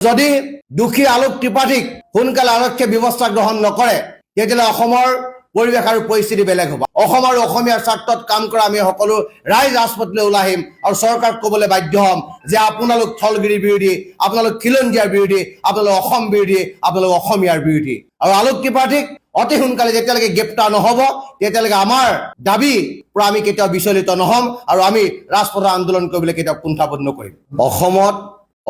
যদি দোষী আলোক ত্ৰিপাঠীক সোনকালে আৰক্ষী ব্যৱস্থা গ্ৰহণ নকৰে তেতিয়াহ'লে অসমৰ পৰিৱেশ আৰু পৰিস্থিতি বেলেগ হ'ব। অসম আৰু অসমীয়াৰ স্বাৰ্থত কাম কৰা আমি সকলো ৰাইজ ৰাজপথলৈ ওলাই আহিম আৰু চৰকাৰক ক'বলৈ বাধ্য হ'ম যে আপোনালোক থলগিৰি বিৰোধী, আপোনালোক খিলঞ্জীয়াৰ বিৰোধী, আপোনালোক অসম বিৰোধী, আপোনালোক অসমীয়াৰ বিৰোধী। আৰু আলোক ত্ৰিপাঠীক অতি সোনকালে যেতিয়ালৈকে গ্ৰেপ্তাৰ নহ'ব তেতিয়ালৈকে আমাৰ দাবী পৰা আমি কেতিয়াও বিচলিত নহ'ম আৰু আমি ৰাজপথৰ আন্দোলন কৰিবলৈ কেতিয়াও কুণ্ঠাবোধ নকৰিম। অসমত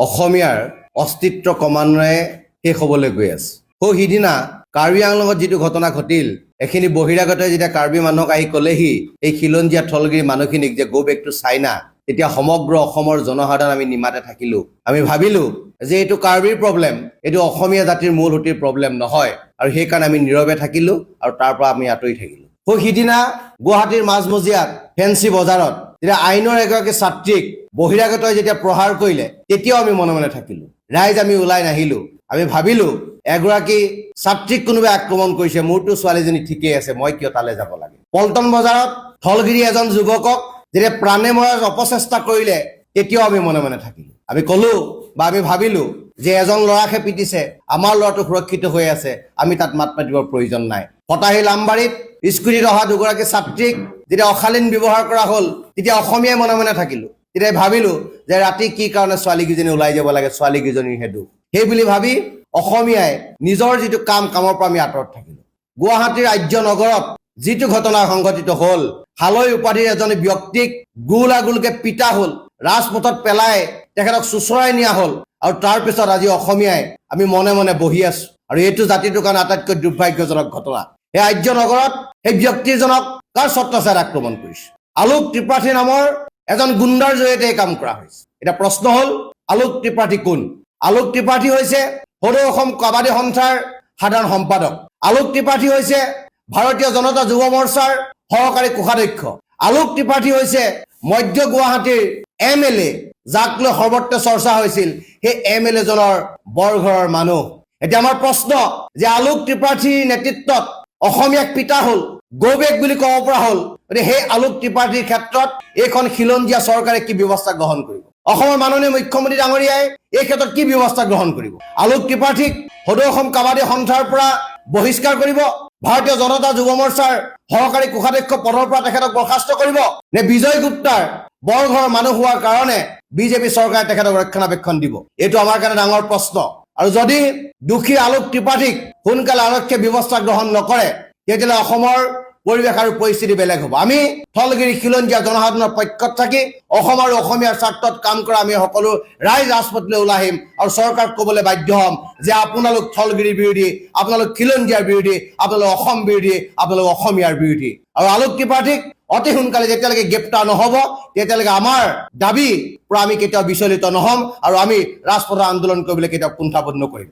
অসমীয়াৰ অস্তিত্ব ক্ৰমান্বয়ে শেষ হ'বলৈ গৈ আছে। সিদিনা কাৰ্বি আংলঙত যিটো ঘটনা ঘটিল, এইখিনি বহিৰাগতই যেতিয়া কাৰ্বি মানুহক আহি ক'লেহি এই খিলঞ্জীয়া থলগিৰি মানুহখিনিক যে গো বেক টু চাইনা, তেতিয়া সমগ্ৰ অসমৰ জনসাধাৰণ আমি নিমাতে থাকিলো। আমি ভাবিলো যে এইটো কাৰ্বিৰ প্ৰব্লেম, এইটো অসমীয়া জাতিৰ মূল সুঁতিৰ প্ৰব্লেম নহয়, আৰু সেইকাৰণে আমি নীৰৱে থাকিলো আৰু তাৰ পৰা আমি আঁতৰি থাকিলো। সিদিনা গুৱাহাটীৰ মাজমজিয়াত ফেঞ্চি বজাৰত যেতিয়া আইনৰ এগৰাকী ছাত্ৰীক বহিৰাগতই যেতিয়া প্ৰহাৰ কৰিলে তেতিয়াও আমি মনে মনে থাকিলো। ৰাইজ আমি ওলাই নাহিলো। আমি ভাবিলো এগৰাকী ছাত্ৰীক কোনোবাই আক্ৰমণ কৰিছে, মোৰতো ছোৱালীজনী ঠিকেই আছে, মই কিয় তালৈ যাব লাগে। পল্টন বজাৰত থলগিৰি এজন যুৱকক যেতিয়া প্ৰাণে মৰাৰ অপচেষ্টা কৰিলে তেতিয়াও আমি মনে মনে থাকিলো। আমি ক'লো বা আমি ভাবিলো যে এজন ল'ৰাকহে পিটিছে, আমাৰ ল'ৰাটো সুৰক্ষিত হৈ আছে, আমি তাত মাত মাতিবৰ প্ৰয়োজন নাই। ফটাহীল আমবাৰীত স্কুটিত অহা দুগৰাকী ছাত্ৰীক যেতিয়া অশালীন ব্যৱহাৰ কৰা হ'ল তেতিয়া অসমীয়াই মনে মনে থাকিলো। তেতিয়া ভাবিলো যে ৰাতি কি কাৰণে ছোৱালীকেইজনী ওলাই যাব লাগে, ছোৱালীকেইজনীৰহে দুখ। সেই বুলি ভাবি অসমীয়াই নিজৰ যিটো কামৰ পৰা আমি আঁতৰত থাকিলো। গুৱাহাটীৰ আৰ্য নগৰত যিটো ঘটনা সংঘটিত হ'ল, হালৈ উপাধিৰ এজনী ব্যক্তিক গোলাগুলকে পিটা হ'ল, ৰাজপথত পেলাই তেখেতক চোঁচৰাই নিয়া হ'ল, আৰু তাৰপিছত আজি অসমীয়াই আমি মনে মনে বহি আছো। আৰু এইটো জাতিটোৰ কাৰণে আটাইতকৈ দুৰ্ভাগ্যজনক ঘটনা। সেই আৰ্য নগৰত সেই ব্যক্তিজনক কাৰ ছত্ৰচাৰ আক্ৰমণ কৰিছে? আলোক ত্ৰিপাঠী নামৰ এজন গুণ্ডাৰ জৰিয়তে এই কাম কৰা হৈছে। এতিয়া প্ৰশ্ন হ'ল আলোক ত্ৰিপাঠী কোন? আলোক ত্ৰিপাঠী হৈছে সদৌ অসম কাবাডী সন্থাৰ সাধাৰণ সম্পাদক। আলোক ত্ৰিপাঠী হৈছে ভাৰতীয় জনতা যুৱ মৰ্চাৰ সহকাৰী কোষাধ্যক্ষ। আলোক ত্ৰিপাঠী হৈছে মধ্য গুৱাহাটীৰ MLA, যাক লৈ সৰ্বত্ৰ চৰ্চা হৈছিল, সেই MLA জনৰ বৰঘৰৰ মানুহ। এতিয়া আমাৰ প্ৰশ্ন যে আলোক ত্ৰিপাঠীৰ নেতৃত্বত অসমীয়াক পিতা হ'ল, গো বেক বুলি ক'ব পৰা হ'ল, গতিকে সেই আলোক ত্ৰিপাঠীৰ ক্ষেত্ৰত এইখন খিলঞ্জীয়া চৰকাৰে কি ব্যৱস্থা গ্ৰহণ কৰিব? অসমৰ মাননীয় মুখ্যমন্ত্ৰী ডাঙৰীয়াই এই ক্ষেত্ৰত কি ব্যৱস্থা গ্ৰহণ কৰিব? আলোক ত্ৰিপাঠীক সদৌ অসম কাবাডী সন্থাৰ পৰা বহিষ্কাৰ কৰিব? ভাৰতীয় জনতা যুৱ মৰ্চাৰ সহকাৰী কোষাধ্যক্ষ পদৰ পৰা তেখেতক বৰ্খাস্ত কৰিব? নে বিজয় গুপ্তাৰ বৰঘৰৰ মানুহ হোৱাৰ কাৰণে বিজেপি চৰকাৰে তেখেতক ৰক্ষণাবেক্ষণ দিব? এইটো আমাৰ কাৰণে ডাঙৰ প্ৰশ্ন। আৰু যদি দোষী আলোক ত্ৰিপাঠীক সোনকালে আৰক্ষী ব্যৱস্থা গ্ৰহণ নকৰে তেতিয়াহ'লে অসমৰ পৰিৱেশ আৰু পৰিস্থিতি বেলেগ হ'ব। আমি থলগিৰি খিলঞ্জীয়া জনসাধাৰণৰ পক্ষত থাকি অসম আৰু অসমীয়াৰ স্বাৰ্থত কাম কৰা আমি সকলো ৰাইজ ৰাজপথলৈ ওলাই আহিম আৰু চৰকাৰক ক'বলৈ বাধ্য হ'ম যে আপোনালোক থলগিৰি বিৰোধী, আপোনালোক খিলঞ্জীয়াৰ বিৰোধী, আপোনালোক অসম বিৰোধী, আপোনালোক অসমীয়াৰ বিৰোধী। আৰু আলোক ত্ৰিপাঠীক অতি সোনকালে যেতিয়ালৈকে গ্ৰেপ্তাৰ নহ'ব তেতিয়ালৈকে আমাৰ দাবী পৰা আমি কেতিয়াও বিচলিত নহ'ম আৰু আমি ৰাজপথৰ আন্দোলন কৰিবলৈ কেতিয়াও কুণ্ঠাবোধ নকৰিম।